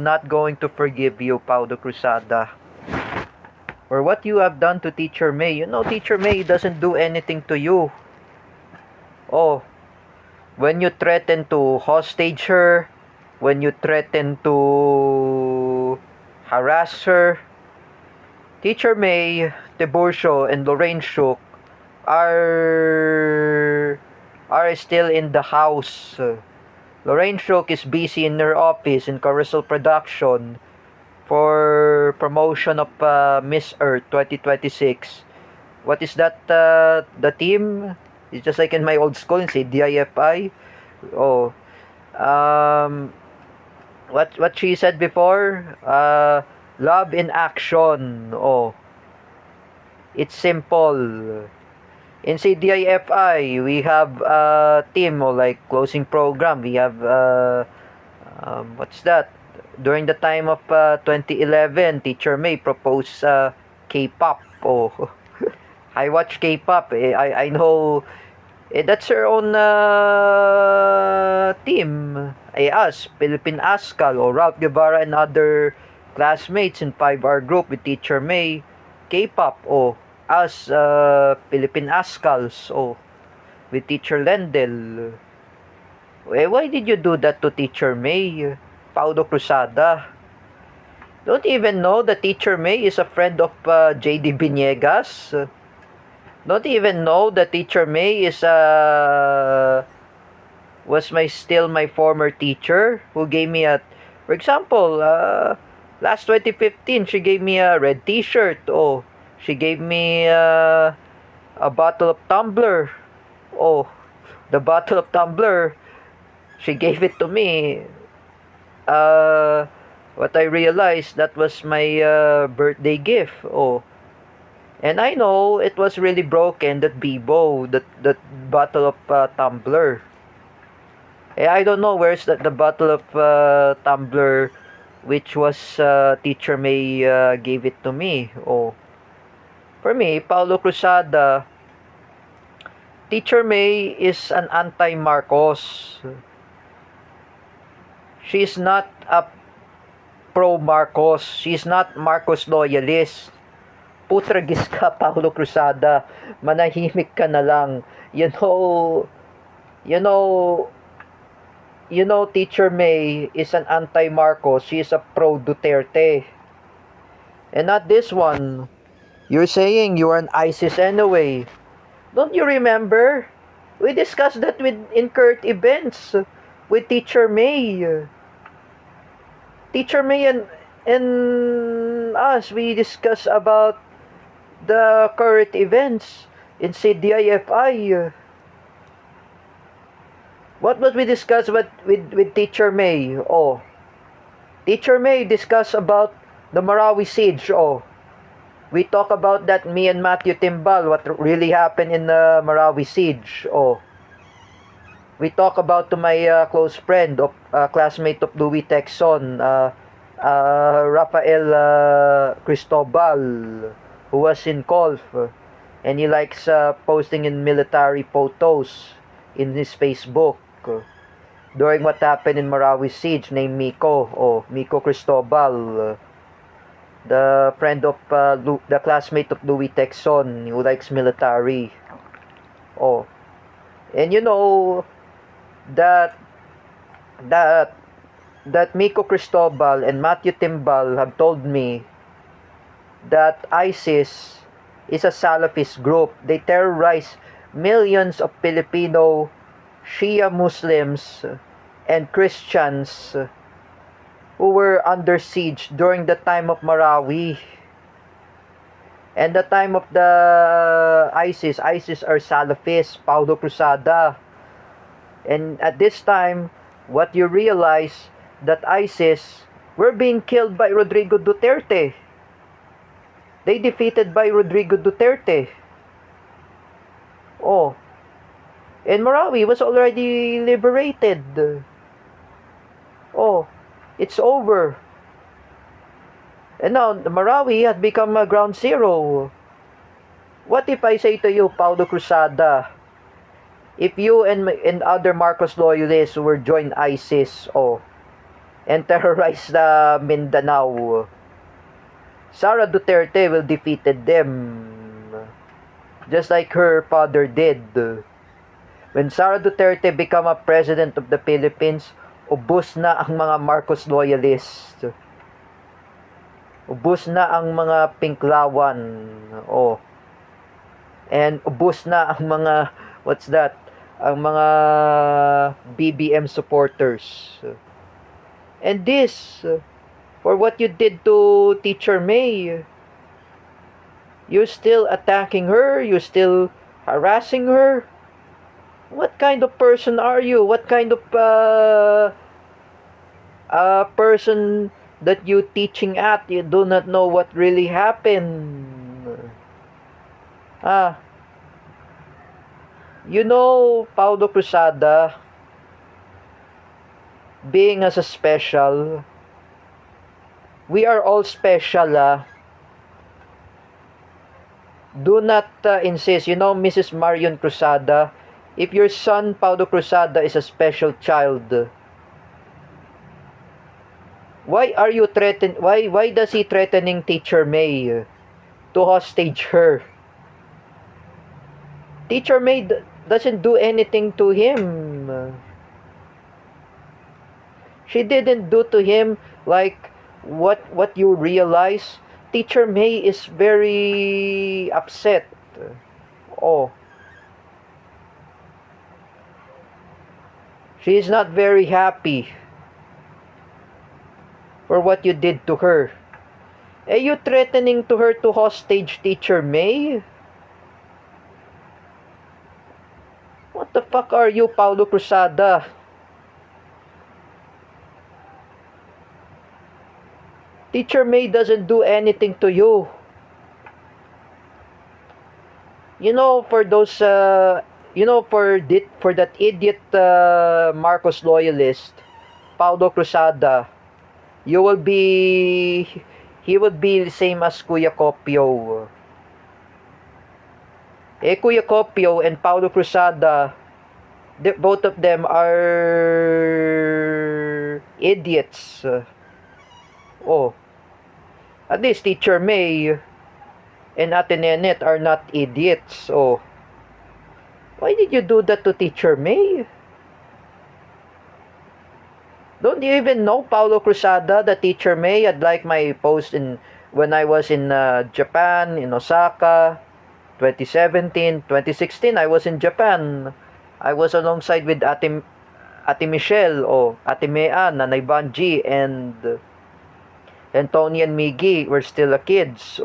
not going to forgive you, Paulo Cruzada, for what you have done to Teacher May. You know, Teacher May doesn't do anything to you. Oh, when you threaten to hostage her, when you threaten to harass her, Teacher May, Tiburcio, and Lorraine Shook are still in the house. Lorraine Shook is busy in her office in Carousel Production for promotion of Miss Earth 2026. What is that, the team? It's just like in my old school, say DIFI. Oh, um, what she said before? Love in action. Oh, it's simple. In CDIFI, we have a team or like closing program. We have what's that? During the time of 2011, Teacher May proposed K-pop. Oh, I watch K-pop. I know that's her own team. Us, Philippine Ascal, or Ralph Guevara and other classmates in 5R group with Teacher May. K-pop, us, Philippine Ascals, with Teacher Lendel. Why did you do that to Teacher May, Paulo Cruzada? Don't even know that Teacher May is a friend of J.D. Vinegas. Don't even know that Teacher May is was still my former teacher who gave me for example, last 2015 she gave me a red t-shirt. She gave me a bottle of tumbler. The bottle of tumbler, she gave it to me. What I realized, that was my birthday gift. And I know it was really broken, that Bibo, that bottle of tumbler. I don't know where's the bottle of tumbler which was Teacher May gave it to me. For me, Paulo Cruzada, Teacher May is an anti-Marcos. She's not a pro-Marcos. She's not Marcos loyalist. Putragis ka, Paulo Cruzada. Manahimik ka na lang. You know, Teacher May is an anti-Marcos. She is a pro-Duterte. And not this one. You're saying you are an ISIS anyway. Don't you remember? We discussed that in current events with Teacher May. Teacher May and us, we discussed about the current events in CDIFI. What was we discussed with Teacher May? Teacher May discussed about the Marawi siege. We talk about that, me and Matthew Timbal, what really happened in the Marawi siege. We talk about to my close friend, classmate of Louis Texon, Rafael Cristobal, who was in Colf, and he likes posting in military photos in his Facebook during what happened in Marawi siege, named Miko, Miko Cristobal, the friend of the classmate of Louis Texon, who likes military. And you know that Miko Cristobal and Matthew Timbal have told me that ISIS is a Salafist group. They terrorize millions of Filipino Shia Muslims and Christians who were under siege during the time of Marawi. And the time of the ISIS are Salafists, Paulo Cruzada. And at this time, what you realize, that ISIS were being killed by Rodrigo Duterte. They defeated by Rodrigo Duterte. And Marawi was already liberated. It's over. And now, Marawi had become a ground zero. What if I say to you, Paulo Cruzada, if you and other Marcos loyalists were joined ISIS, and terrorize the Mindanao. Sara Duterte will defeated them, just like her father did. When Sara Duterte become a president of the Philippines, ubos na ang mga Marcos loyalists. Ubos na ang mga Pinklawan. Oh. And ubos na ang mga, what's that? Ang mga BBM supporters. And this, for what you did to Teacher May, you're still attacking her, you're still harassing her. What kind of person are you? What kind of person that you teaching at? You do not know what really happened. You know, Paulo Cruzada, being as a special, we are all special. Do not insist. You know, Mrs. Marion Cruzada, if your son Paulo Cruzada is a special child, why are you why does he threatening Teacher May to hostage her? Teacher May doesn't do anything to him. She didn't do to him like what you realize. Teacher May is very upset. Oh. She is not very happy for what you did to her. Are you threatening to her to hostage Teacher May? What the fuck are you, Paulo Cruzada? Teacher May doesn't do anything to you. You know, for those for that idiot Marcos loyalist, Paulo Cruzada, he would be the same as Kuya Copio. Kuya Copio and Paulo Cruzada, both of them are idiots. Oh, at least Teacher May and Ate Nenet are not idiots. Oh, why did you do that to Teacher May? Don't you even know, Paulo Cruzada, that Teacher May had liked my post when I was in Japan, in Osaka, 2017, 2016, I was in Japan. I was alongside with Ate Michelle, Ate Mea, Nanay Banji, and Tony and Miggy were still kids.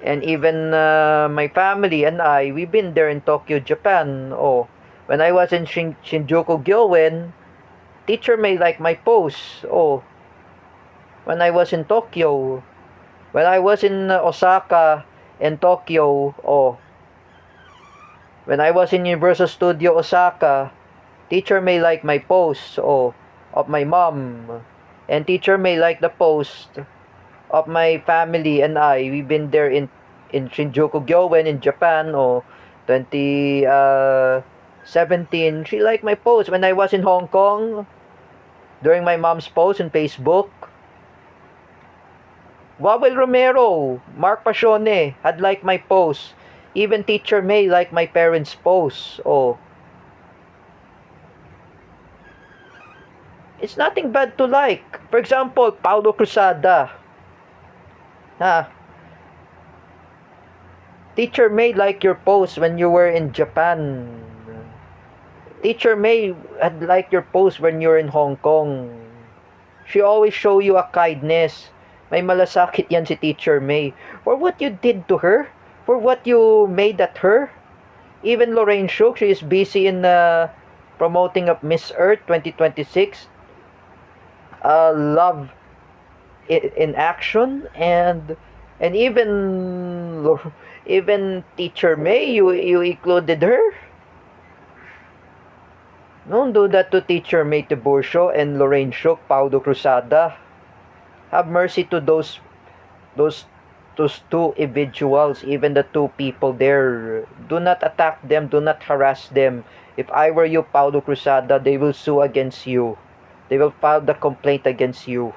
And even my family and I, we've been there in Tokyo, Japan. When I was in Shinjuku Gyoen, Teacher May like my post. When I was in Tokyo, when I was in Osaka and Tokyo, when I was in Universal Studio Osaka, Teacher May like my post of my mom. And Teacher May like the post of my family and I. We've been there in Shinjuku Gyoen in Japan, 2017. She liked my post. When I was in Hong Kong, during my mom's post on Facebook, Wawel Romero, Mark Pasione had liked my post. Even Teacher May liked my parents' post. It's nothing bad to like. For example, Paulo Cruzada. Teacher May liked your post when you were in Japan. Teacher May had liked your post when you were in Hong Kong. She always show you a kindness. May malasakit yan si Teacher May. For what you did to her. For what you made at her. Even Lorraine Shook, she is busy in promoting of Miss Earth 2026. Love in action, and even Teacher May, you included her. Don't do that to Teacher May Tiburcio and Lorraine Shook, Paulo Cruzada. Have mercy to those two individuals, even the two people there. Do not attack them, do not harass them. If I were you, Paulo Cruzada, they will sue against you. They will file the complaint against you.